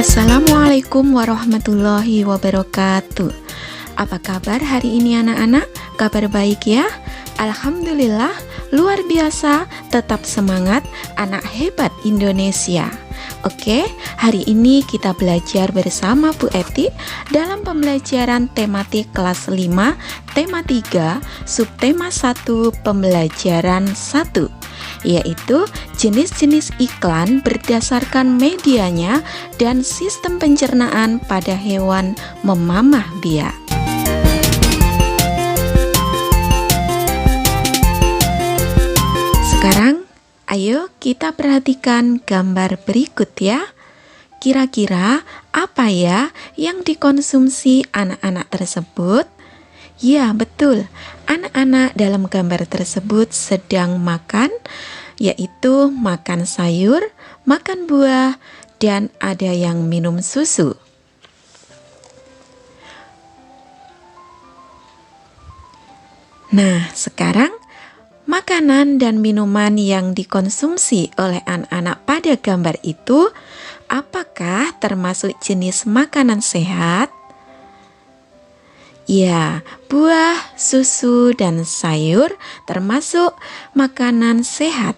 Assalamualaikum warahmatullahi wabarakatuh. Apa kabar hari ini anak-anak? Kabar baik ya? Alhamdulillah, luar biasa, tetap semangat, anak hebat Indonesia. Oke, hari ini kita belajar bersama Bu Eti dalam pembelajaran tematik kelas 5, tema 3, subtema 1, pembelajaran 1, yaitu jenis-jenis iklan berdasarkan medianya dan sistem pencernaan pada hewan memamah biak. Sekarang, ayo kita perhatikan gambar berikut ya. Kira-kira apa ya yang dikonsumsi anak-anak tersebut? Ya, betul. Anak-anak dalam gambar tersebut sedang makan, yaitu makan sayur, makan buah, dan ada yang minum susu. Nah, sekarang makanan dan minuman yang dikonsumsi oleh anak-anak pada gambar itu, apakah termasuk jenis makanan sehat? Ya, buah, susu, dan sayur termasuk makanan sehat.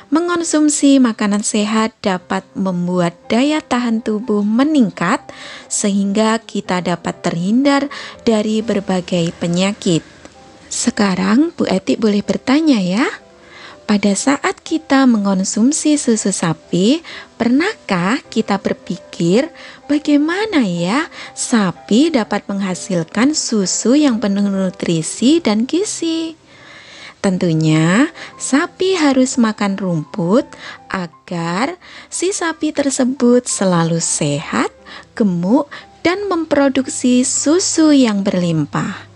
Mengonsumsi makanan sehat dapat membuat daya tahan tubuh meningkat sehingga kita dapat terhindar dari berbagai penyakit. Sekarang Bu Eti boleh bertanya ya, pada saat kita mengonsumsi susu sapi, pernahkah kita berpikir bagaimana ya sapi dapat menghasilkan susu yang penuh nutrisi dan gizi? Tentunya sapi harus makan rumput agar si sapi tersebut selalu sehat, gemuk, dan memproduksi susu yang berlimpah.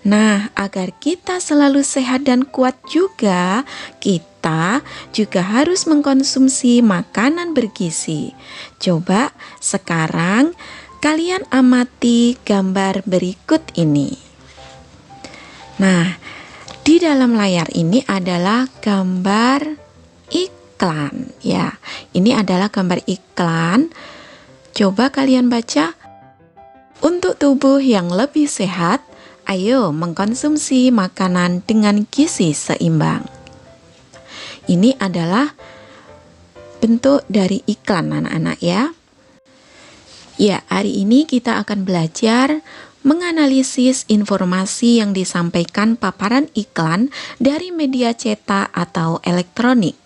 Nah, agar kita selalu sehat dan kuat juga, kita juga harus mengkonsumsi makanan bergizi. Coba sekarang kalian amati gambar berikut ini. Nah, di dalam layar ini adalah gambar iklan ya. Ini adalah gambar iklan. Coba kalian baca. Untuk tubuh yang lebih sehat, ayo mengkonsumsi makanan dengan gizi seimbang. Ini adalah bentuk dari iklan anak-anak ya. Ya, hari ini kita akan belajar menganalisis informasi yang disampaikan paparan iklan dari media cetak atau elektronik.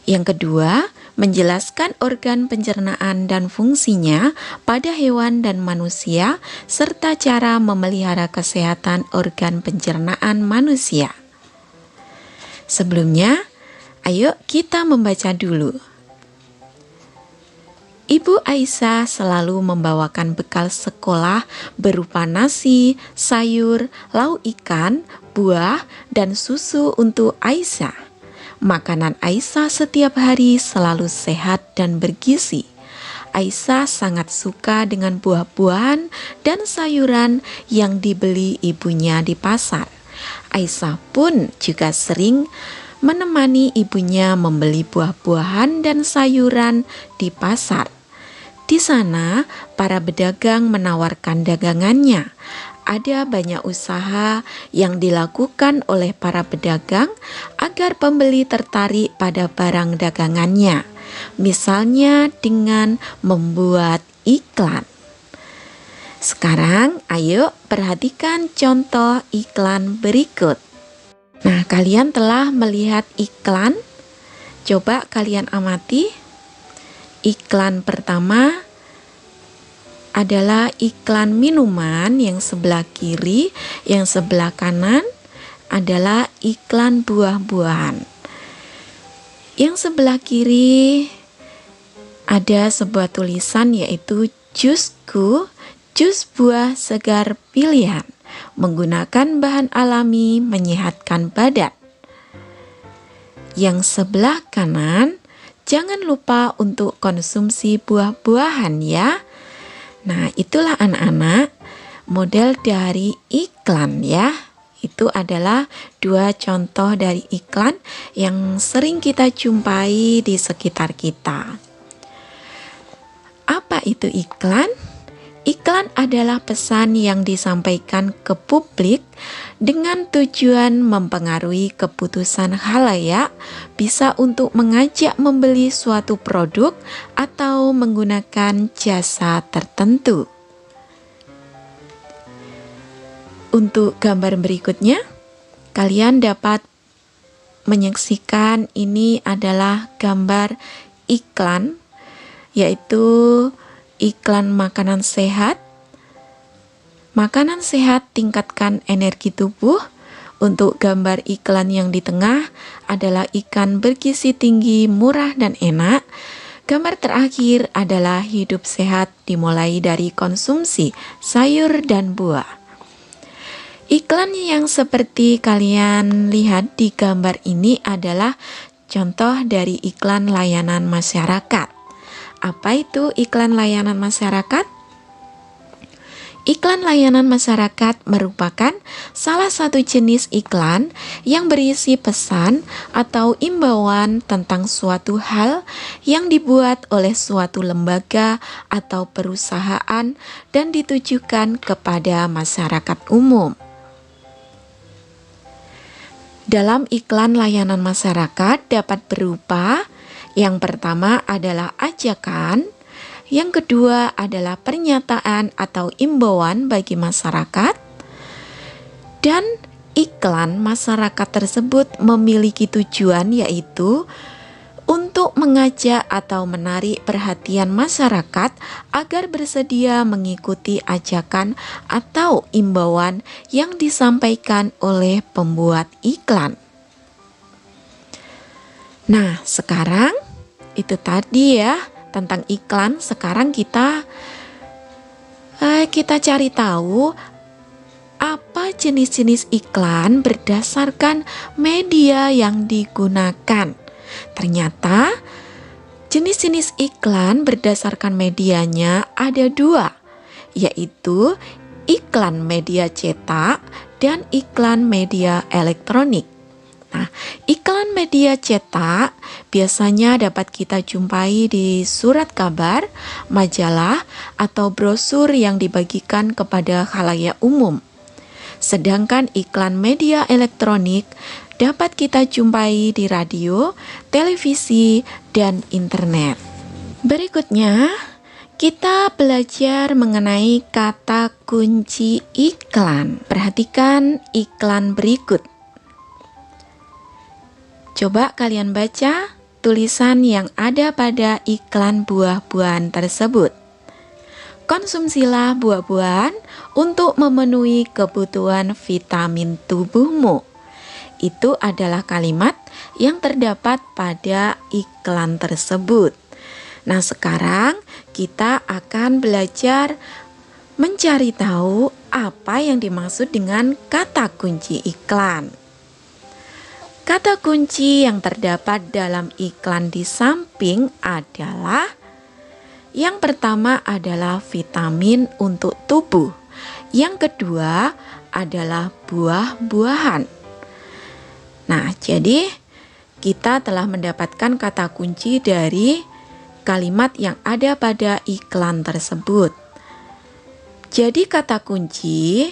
Yang kedua, menjelaskan organ pencernaan dan fungsinya pada hewan dan manusia, serta cara memelihara kesehatan organ pencernaan manusia. Sebelumnya, ayo kita membaca dulu. Ibu Aisyah selalu membawakan bekal sekolah berupa nasi, sayur, lauk ikan, buah, dan susu untuk Aisyah. Makanan Aisyah setiap hari selalu sehat dan bergizi. Aisyah sangat suka dengan buah-buahan dan sayuran yang dibeli ibunya di pasar. Aisyah pun juga sering menemani ibunya membeli buah-buahan dan sayuran di pasar. Di sana, para pedagang menawarkan dagangannya. Ada banyak usaha yang dilakukan oleh para pedagang agar pembeli tertarik pada barang dagangannya, misalnya dengan membuat iklan. Sekarang, ayo perhatikan contoh iklan berikut. Nah, kalian telah melihat iklan. Coba kalian amati. Iklan pertama adalah iklan minuman yang sebelah kiri, yang sebelah kanan adalah iklan buah-buahan. Yang sebelah kiri ada sebuah tulisan yaitu jusku, jus buah segar pilihan, menggunakan bahan alami menyehatkan badan. Yang sebelah kanan, jangan lupa untuk konsumsi buah-buahan ya. Nah, itulah anak-anak model dari iklan ya. Itu adalah dua contoh dari iklan yang sering kita jumpai di sekitar kita. Apa itu iklan? Iklan adalah pesan yang disampaikan ke publik dengan tujuan mempengaruhi keputusan khalayak, bisa untuk mengajak membeli suatu produk atau menggunakan jasa tertentu. Untuk gambar berikutnya, kalian dapat menyaksikan ini adalah gambar iklan, yaitu iklan makanan sehat. Makanan sehat tingkatkan energi tubuh. Untuk gambar iklan yang di tengah adalah ikan bergizi tinggi, murah dan enak. Gambar terakhir adalah hidup sehat dimulai dari konsumsi sayur dan buah. Iklan yang seperti kalian lihat di gambar ini adalah contoh dari iklan layanan masyarakat. Apa itu iklan layanan masyarakat? Iklan layanan masyarakat merupakan salah satu jenis iklan yang berisi pesan atau imbauan tentang suatu hal yang dibuat oleh suatu lembaga atau perusahaan dan ditujukan kepada masyarakat umum. Dalam iklan layanan masyarakat dapat berupa, yang pertama adalah ajakan, yang kedua adalah pernyataan atau imbauan bagi masyarakat, dan iklan masyarakat tersebut memiliki tujuan yaitu untuk mengajak atau menarik perhatian masyarakat agar bersedia mengikuti ajakan atau imbauan yang disampaikan oleh pembuat iklan. Nah, sekarang itu tadi ya tentang iklan. Sekarang kita cari tahu apa jenis-jenis iklan berdasarkan media yang digunakan. Ternyata jenis-jenis iklan berdasarkan medianya ada dua, yaitu iklan media cetak dan iklan media elektronik. Nah, iklan media cetak biasanya dapat kita jumpai di surat kabar, majalah, atau brosur yang dibagikan kepada khalayak umum. Sedangkan iklan media elektronik dapat kita jumpai di radio, televisi, dan internet. Berikutnya, kita belajar mengenai kata kunci iklan. Perhatikan iklan berikut. Coba kalian baca tulisan yang ada pada iklan buah-buahan tersebut. Konsumsilah buah-buahan untuk memenuhi kebutuhan vitamin tubuhmu. Itu adalah kalimat yang terdapat pada iklan tersebut. Nah, sekarang kita akan belajar mencari tahu apa yang dimaksud dengan kata kunci iklan. Kata kunci yang terdapat dalam iklan di samping adalah yang pertama adalah vitamin untuk tubuh. Yang kedua adalah buah-buahan. Nah, jadi kita telah mendapatkan kata kunci dari kalimat yang ada pada iklan tersebut. Jadi kata kunci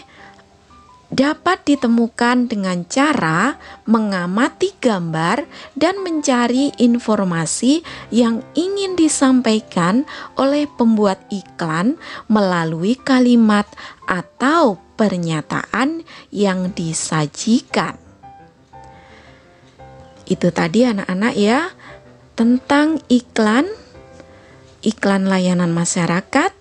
dapat ditemukan dengan cara mengamati gambar dan mencari informasi yang ingin disampaikan oleh pembuat iklan melalui kalimat atau pernyataan yang disajikan. Itu tadi anak-anak ya, tentang iklan layanan masyarakat,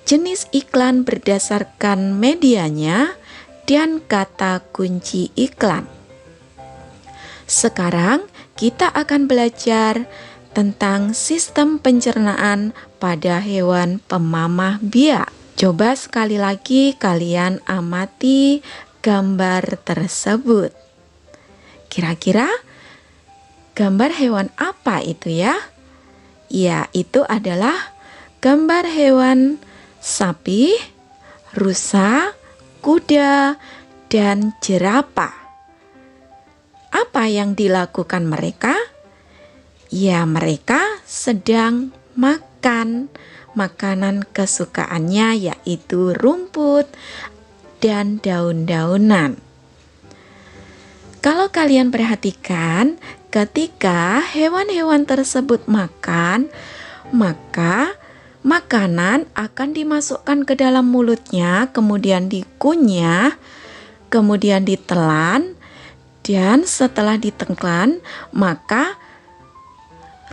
jenis iklan berdasarkan medianya, dan kata kunci iklan. Sekarang kita akan belajar tentang sistem pencernaan pada hewan pemamah biak. Coba sekali lagi kalian amati gambar tersebut. Kira-kira gambar hewan apa itu ya? Ya, itu adalah gambar hewan sapi, rusa, kuda, dan jerapah. Apa yang dilakukan mereka? Ya, mereka sedang makan. makan makanan kesukaannya, yaitu rumput dan daun-daunan. Kalau kalian perhatikan, ketika hewan-hewan tersebut makan, maka makanan akan dimasukkan ke dalam mulutnya, kemudian dikunyah, kemudian ditelan, dan setelah ditelan, maka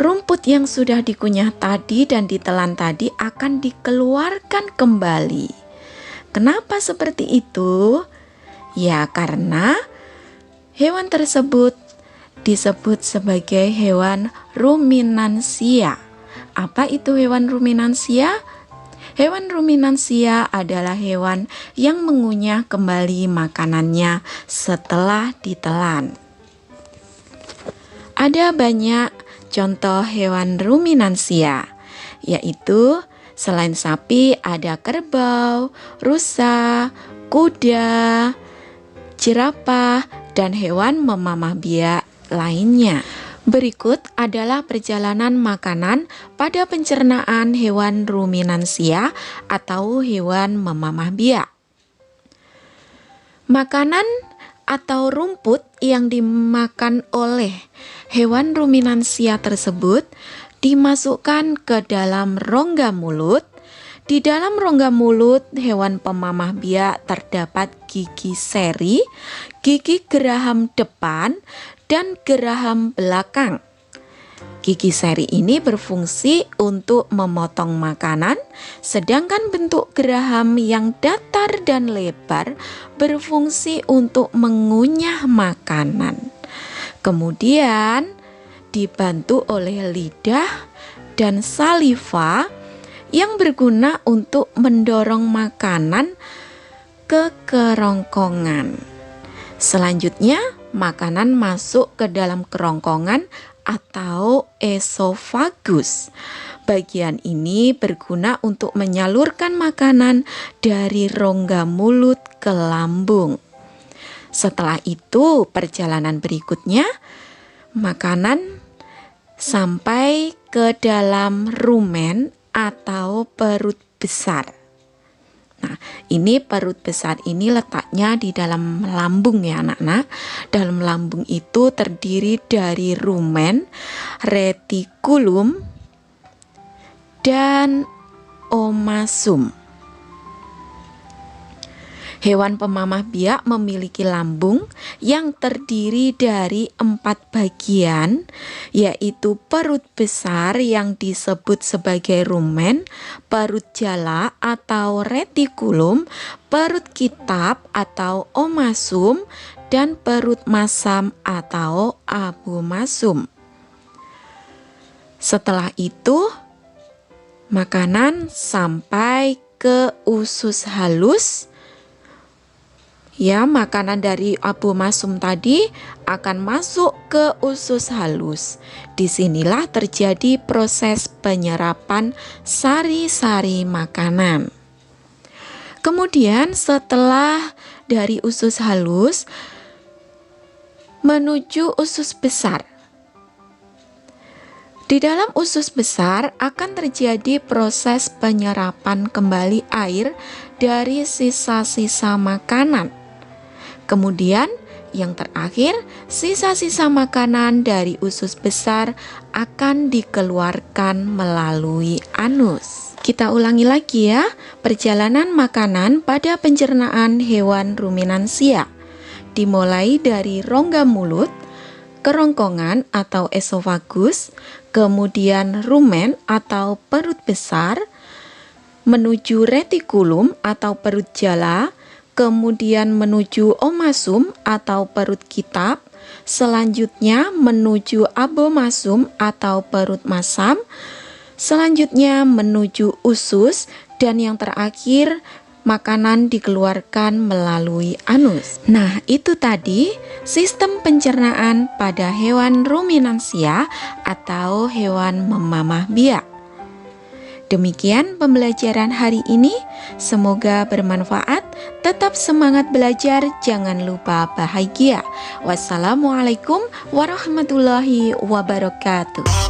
rumput yang sudah dikunyah tadi dan ditelan tadi akan dikeluarkan kembali. Kenapa seperti itu? Ya, karena hewan tersebut disebut sebagai hewan ruminansia. Apa itu hewan ruminansia? Hewan ruminansia adalah hewan yang mengunyah kembali makanannya setelah ditelan. Ada banyak contoh hewan ruminansia, yaitu selain sapi ada kerbau, rusa, kuda, jerapah, dan hewan memamah biak lainnya. Berikut adalah perjalanan makanan pada pencernaan hewan ruminansia atau hewan memamah biak. Makanan atau rumput yang dimakan oleh hewan ruminansia tersebut dimasukkan ke dalam rongga mulut. Di dalam rongga mulut hewan pemamah biak terdapat gigi seri, gigi geraham depan, dan geraham belakang. Gigi seri ini berfungsi untuk memotong makanan, sedangkan bentuk geraham yang datar dan lebar berfungsi untuk mengunyah makanan. Kemudian dibantu oleh lidah dan saliva yang berguna untuk mendorong makanan ke kerongkongan. Selanjutnya, makanan masuk ke dalam kerongkongan atau esofagus. Bagian ini berguna untuk menyalurkan makanan dari rongga mulut ke lambung. Setelah itu, perjalanan berikutnya, makanan sampai ke dalam rumen atau perut besar. Nah, ini perut besar ini letaknya di dalam lambung ya anak-anak. Dalam lambung itu terdiri dari rumen, retikulum, dan omasum. Hewan pemamah biak memiliki lambung yang terdiri dari 4 bagian, yaitu perut besar yang disebut sebagai rumen, perut jala atau retikulum, perut kitab atau omasum, dan perut masam atau abomasum. Setelah itu, makanan sampai ke usus halus. Ya, makanan dari abomasum tadi akan masuk ke usus halus. Disinilah terjadi proses penyerapan sari-sari makanan. Kemudian setelah dari usus halus menuju usus besar. Di dalam usus besar akan terjadi proses penyerapan kembali air dari sisa-sisa makanan. Kemudian yang terakhir, sisa-sisa makanan dari usus besar akan dikeluarkan melalui anus. Kita ulangi lagi ya, perjalanan makanan pada pencernaan hewan ruminansia. Dimulai dari rongga mulut, kerongkongan atau esofagus, kemudian rumen atau perut besar, menuju retikulum atau perut jala, kemudian menuju omasum atau perut kitab, selanjutnya menuju abomasum atau perut masam, selanjutnya menuju usus, dan yang terakhir makanan dikeluarkan melalui anus. Nah, itu tadi sistem pencernaan pada hewan ruminansia atau hewan memamah biak. Demikian pembelajaran hari ini, semoga bermanfaat. Tetap semangat belajar, jangan lupa bahagia. Wassalamualaikum warahmatullahi wabarakatuh.